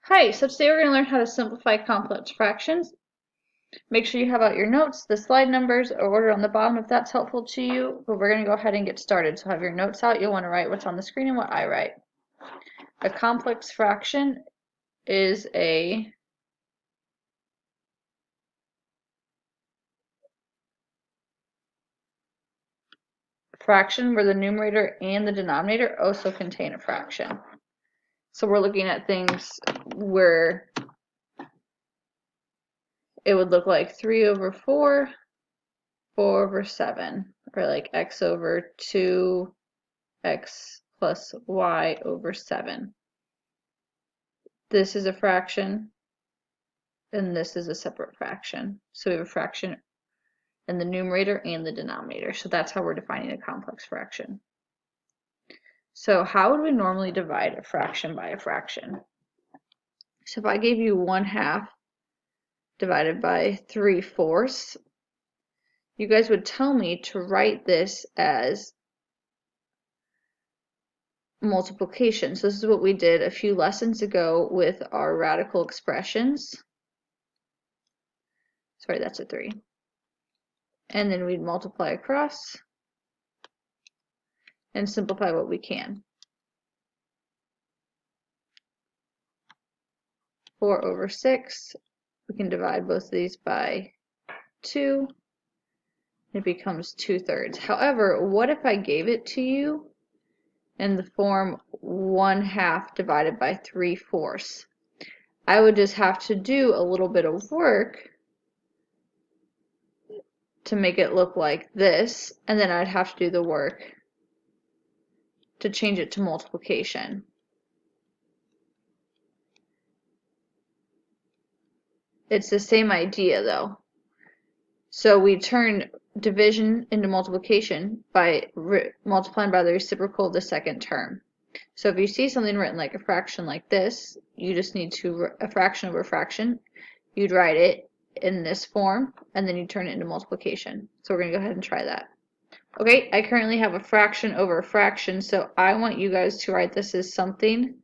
Hi, so today we're going to learn how to simplify complex fractions. Make sure you have out your notes. The slide numbers are ordered on the bottom if that's helpful to you, but we're going to go ahead and get started. So have your notes out. You'll want to write what's on the screen and what I write. A complex fraction is a fraction where the numerator and the denominator also contain a fraction. So we're looking at things where it would look like 3 over 4, 4 over 7, or like x over 2, x plus y over 7. This is a fraction, and this is a separate fraction. So we have a fraction in the numerator and the denominator. So that's how we're defining a complex fraction. So how would we normally divide a fraction by a fraction? So if I gave you 1/2 divided by 3/4, you guys would tell me to write this as multiplication. So this is what we did a few lessons ago with our radical expressions. Sorry, that's a 3. And then we'd multiply across and simplify what we can. 4 over 6, we can divide both of these by 2. It becomes 2/3. However, what if I gave it to you in the form 1/2 divided by 3/4? I would just have to do a little bit of work to make it look like this, and then I'd have to do the work to change it to multiplication. It's the same idea though. So we turn division into multiplication by multiplying by the reciprocal of the second term. So if you see something written like a fraction like this, you just need to, a fraction over a fraction, you'd write it in this form, and then you turn it into multiplication. So we're going to go ahead and try that. Okay, I currently have a fraction over a fraction, so I want you guys to write this as something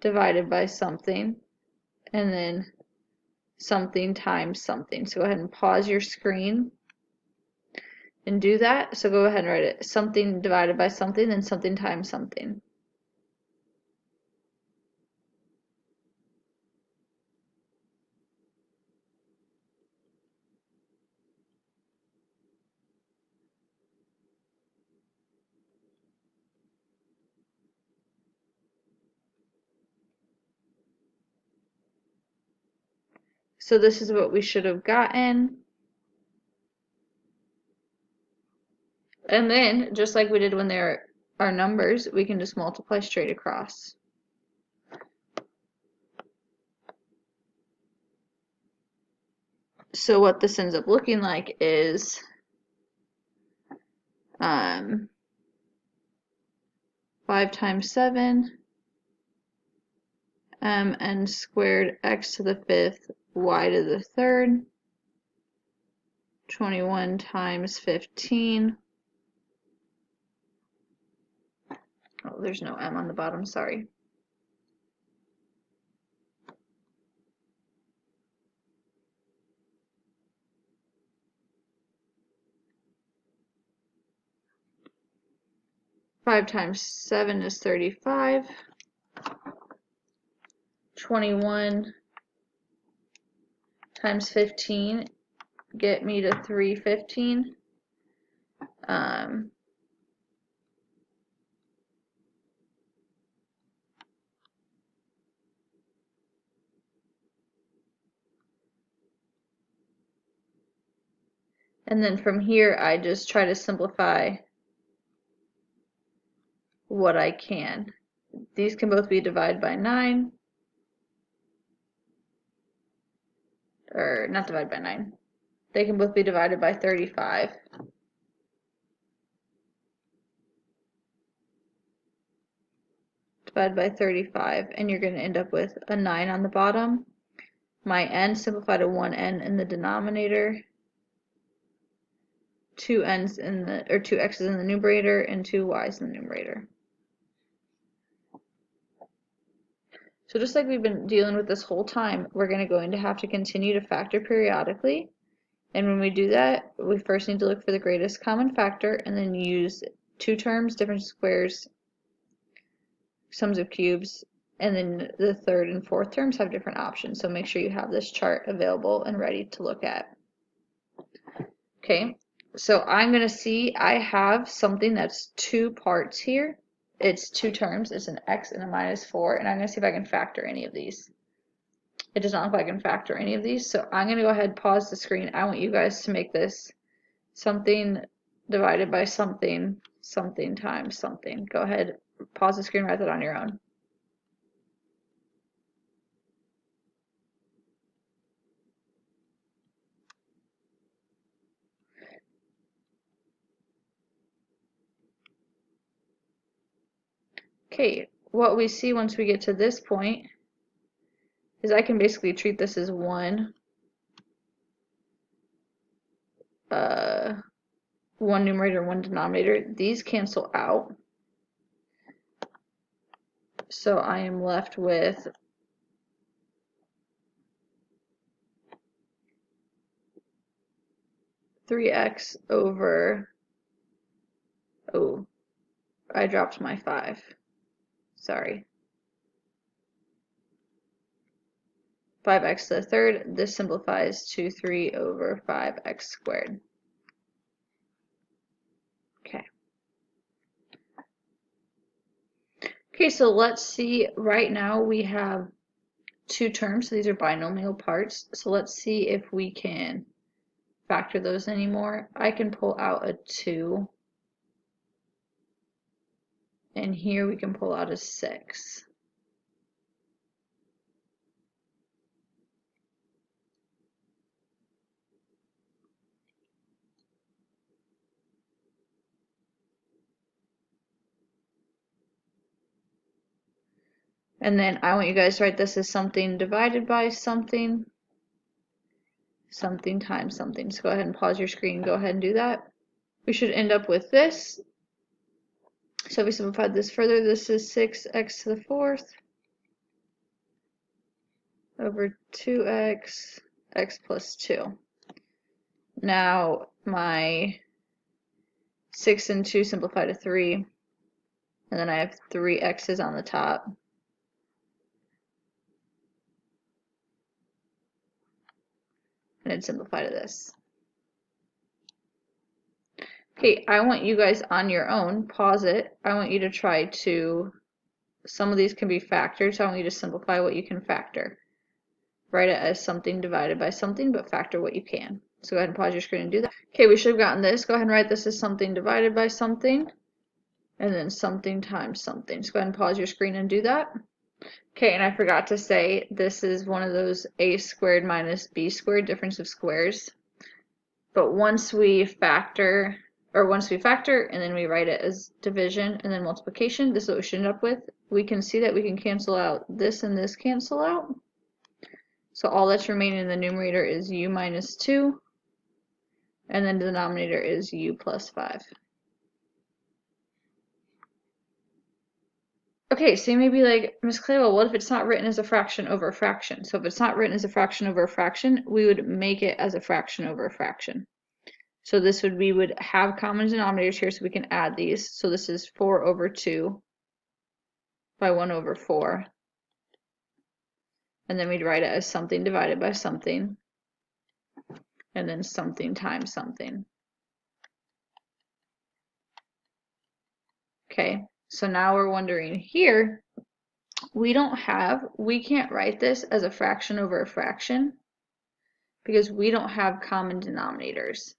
divided by something, and then something times something. So go ahead and pause your screen and do that. So go ahead and write it something divided by something, then something times something. So this is what we should have gotten. And then, just like we did when there are numbers, we can just multiply straight across. So what this ends up looking like is 5 times 7 n squared x to the 5th y to the 3rd, 21 times 15. Oh, there's no m on the bottom, sorry. Five times 7 is 35. 21 times 15 get me to 315. And then from here, I just try to simplify what I can. These can both be divided by 9, or not divided by 9. They can both be divided by 35. Divided by 35, and you're going to end up with a 9 on the bottom. My n simplified to 1 n in the denominator, 2 x's in the numerator, and 2 y's in the numerator. So just like we've been dealing with this whole time, we're going to have to continue to factor periodically. And when we do that, we first need to look for the greatest common factor and then use two terms, different squares, sums of cubes, and then the third and fourth terms have different options. So make sure you have this chart available and ready to look at. Okay, so I'm going to see I have something that's two parts here. It's two terms. It's an x and a -4, and I'm going to see if I can factor any of these. It does not look like I can factor any of these, so I'm going to go ahead and pause the screen. I want you guys to make this something divided by something, something times something. Go ahead, pause the screen, write that on your own. Okay, what we see once we get to this point is I can basically treat this as one numerator, one denominator. These cancel out. So I am left with (3x) over, oh, I dropped my 5. Sorry. 5x to the third. This simplifies to 3 over 5x squared. Okay. Okay, so let's see, right now we have two terms, so these are binomial parts. So let's see if we can factor those anymore. I can pull out a 2, and here we can pull out a 6. And then I want you guys to write this as something divided by something, something times something. So go ahead and pause your screen and go ahead and do that. We should end up with this. So if we simplify this further, this is 6x to the fourth over 2x, x plus 2. Now my 6 and 2 simplify to 3, and then I have 3 x's on the top. And it'd simplify to this. Okay, I want you guys on your own, pause it. I want you to try to, some of these can be factored, so I want you to simplify what you can factor. Write it as something divided by something, but factor what you can. So go ahead and pause your screen and do that. Okay, we should have gotten this. Go ahead and write this as something divided by something, and then something times something. So go ahead and pause your screen and do that. Okay, and I forgot to say, this is one of those a squared minus b squared difference of squares. But once we factor and then we write it as division and then multiplication, this is what we should end up with. We can see that we can cancel out this and this cancel out. So all that's remaining in the numerator is u minus 2, and then the denominator is u plus 5. Okay, so you may be like, Miss Claywell, what if it's not written as a fraction over a fraction? So if it's not written as a fraction over a fraction, we would make it as a fraction over a fraction. So this would, we would have common denominators here, so we can add these. So this is 4 over 2 by 1 over 4. And then we'd write it as something divided by something, and then something times something. Okay, so now we're wondering here, we can't write this as a fraction over a fraction because we don't have common denominators.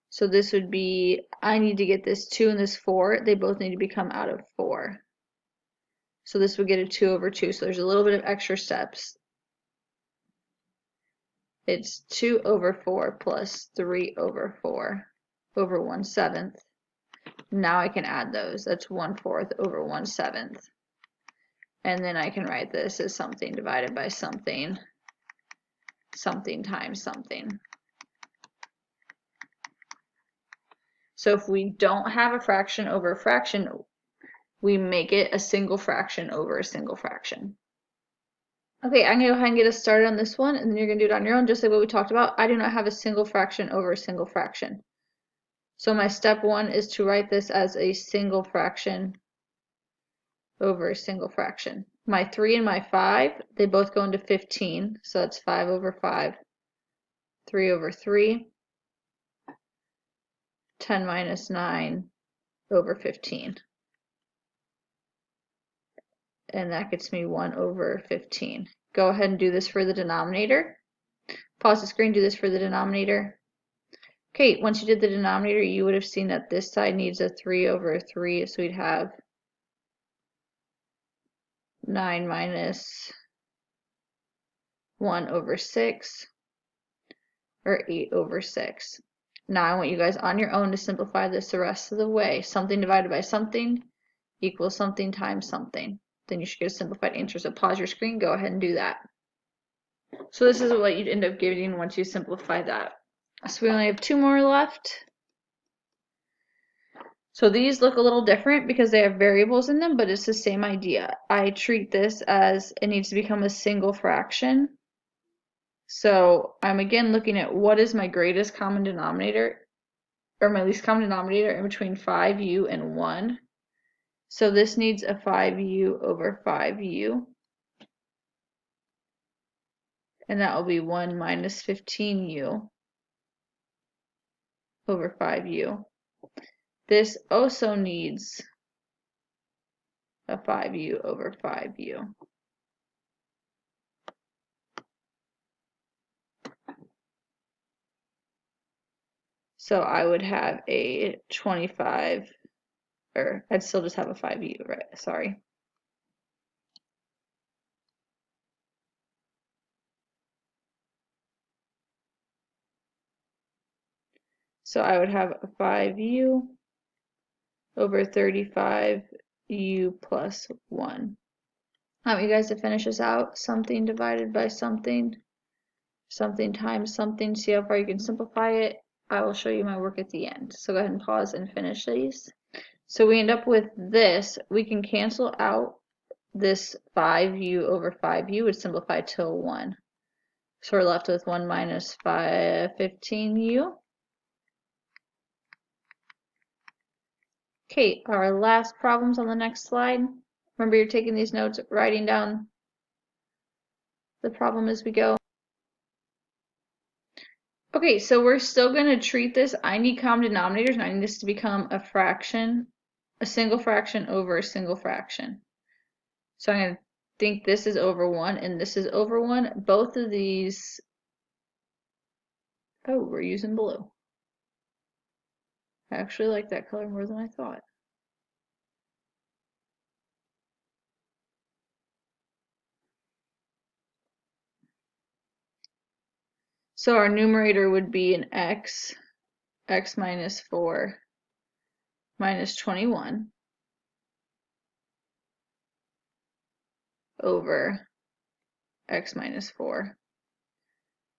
So this would be, I need to get this 2 and this 4, they both need to become out of 4. So this would get a 2 over 2, so there's a little bit of extra steps. It's 2 over 4 plus 3 over 4 over 1/7. Now I can add those. That's 1/4 over 1/7. And then I can write this as something divided by something, something times something. So if we don't have a fraction over a fraction, we make it a single fraction over a single fraction. Okay, I'm going to go ahead and get us started on this one, and then you're going to do it on your own, just like what we talked about. I do not have a single fraction over a single fraction. So my step one is to write this as a single fraction over a single fraction. My 3 and my 5, they both go into 15, so that's 5 over 5, 3 over 3, 10 minus 9 over 15. And that gets me 1 over 15. Go ahead and do this for the denominator. Pause the screen, do this for the denominator. Okay, once you did the denominator, you would have seen that this side needs a 3 over 3, so we'd have 9 minus 1 over 6, or 8 over 6. Now I want you guys on your own to simplify this the rest of the way. Something divided by something equals something times something. Then you should get a simplified answer. So pause your screen, go ahead and do that. So this is what you'd end up getting once you simplify that. So we only have 2 more left. So these look a little different because they have variables in them, but it's the same idea. I treat this as it needs to become a single fraction. So I'm again looking at what is my greatest common denominator, or my least common denominator in between 5u and 1. So this needs a 5u over 5u. And that will be 1 minus 15u over 5u. This also needs a 5u over 5u. So I would have a 25, or I'd still just have a 5u, right? Sorry. So I would have a 5u over 35u plus 1. I want you guys to finish this out. Something divided by something, something times something. See how far you can simplify it. I will show you my work at the end. So go ahead and pause and finish these. So we end up with this. We can cancel out this 5u over 5u would simplify to 1. So we're left with 1 minus 15u. Okay, our last problem's on the next slide. Remember, you're taking these notes, writing down the problem as we go. Okay, so we're still going to treat this. I need common denominators, and I need this to become a fraction, a single fraction over a single fraction. So I'm going to think this is over 1 and this is over 1. Both of these, oh, we're using blue. I actually like that color more than I thought. So our numerator would be an x minus 4 minus 21 over x minus 4.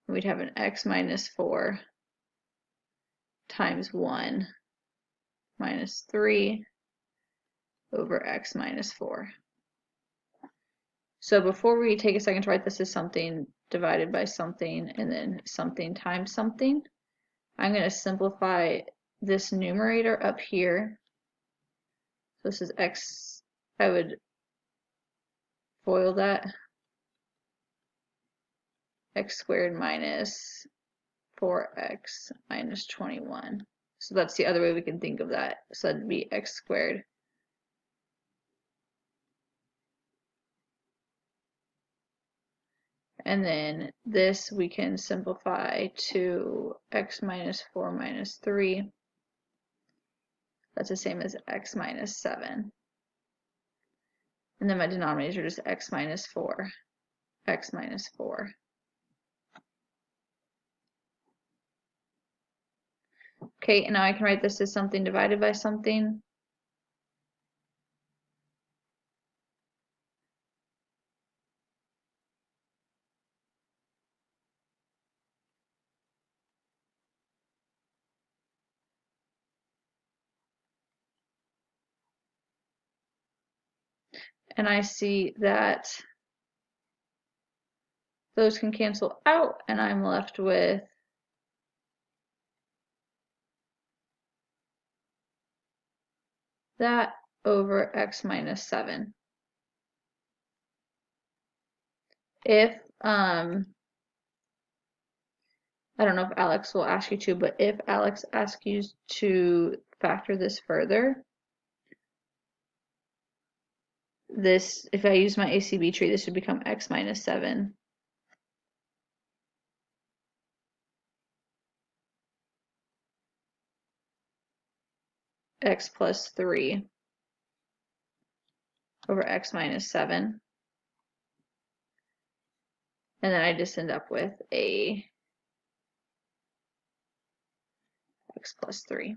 We'd have an x minus 4 times 1 minus 3 over x minus 4. So before we take a second to write this as something divided by something and then something times something, I'm going to simplify this numerator up here. So this is x, I would FOIL that, x squared minus 4x minus 21. So that's the other way we can think of that. So that'd be x squared and then this we can simplify to x minus 4 minus 3. That's the same as x minus 7. And then my denominator is x minus 4, x minus 4. Okay, and now I can write this as something divided by something. and I see that those can cancel out, and I'm left with that over x minus 7. If, I don't know if Alex will ask you to, but if Alex asks you to factor this further, this, if I use my ACB tree, this would become x minus 7. X plus 3 over x minus 7. And then I just end up with a x plus 3.